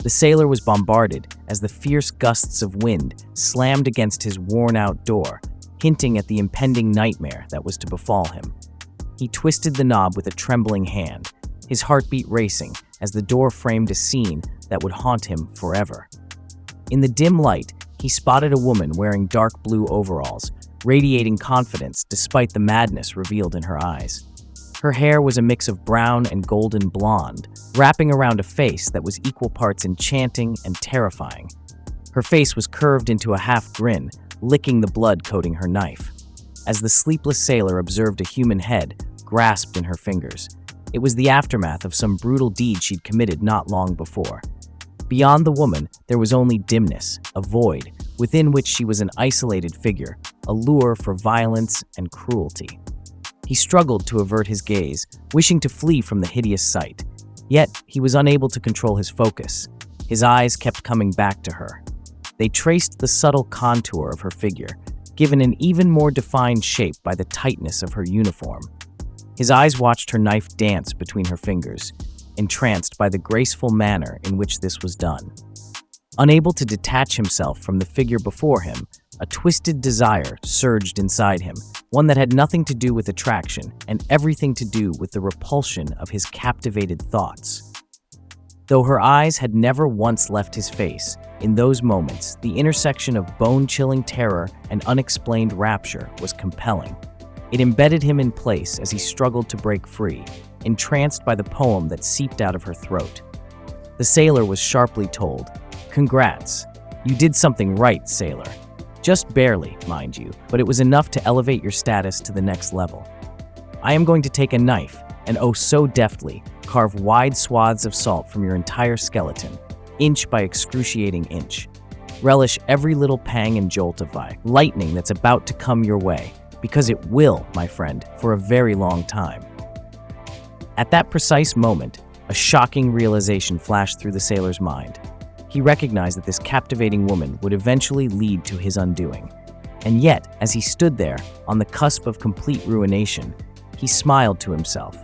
The sailor was bombarded as the fierce gusts of wind slammed against his worn-out door, hinting at the impending nightmare that was to befall him. He twisted the knob with a trembling hand, his heartbeat racing as the door framed a scene that would haunt him forever. In the dim light, he spotted a woman wearing dark blue overalls, radiating confidence despite the madness revealed in her eyes. Her hair was a mix of brown and golden blonde, wrapping around a face that was equal parts enchanting and terrifying. Her face was curved into a half grin, licking the blood coating her knife. As the sleepless sailor observed a human head grasped in her fingers, it was the aftermath of some brutal deed she'd committed not long before. Beyond the woman, there was only dimness, a void, within which she was an isolated figure, a lure for violence and cruelty. He struggled to avert his gaze, wishing to flee from the hideous sight. Yet, he was unable to control his focus. His eyes kept coming back to her. They traced the subtle contour of her figure, given an even more defined shape by the tightness of her uniform. His eyes watched her knife dance between her fingers, entranced by the graceful manner in which this was done. Unable to detach himself from the figure before him, a twisted desire surged inside him, one that had nothing to do with attraction and everything to do with the repulsion of his captivated thoughts. Though her eyes had never once left his face, in those moments, the intersection of bone-chilling terror and unexplained rapture was compelling. It embedded him in place as he struggled to break free, entranced by the poem that seeped out of her throat. The sailor was sharply told, "Congrats. You did something right, sailor. Just barely, mind you, but it was enough to elevate your status to the next level. I am going to take a knife and, oh so deftly, carve wide swaths of salt from your entire skeleton, inch by excruciating inch. Relish every little pang and jolt of lightning that's about to come your way, because it will, my friend, for a very long time." At that precise moment, a shocking realization flashed through the sailor's mind. He recognized that this captivating woman would eventually lead to his undoing. And yet, as he stood there, on the cusp of complete ruination, he smiled to himself.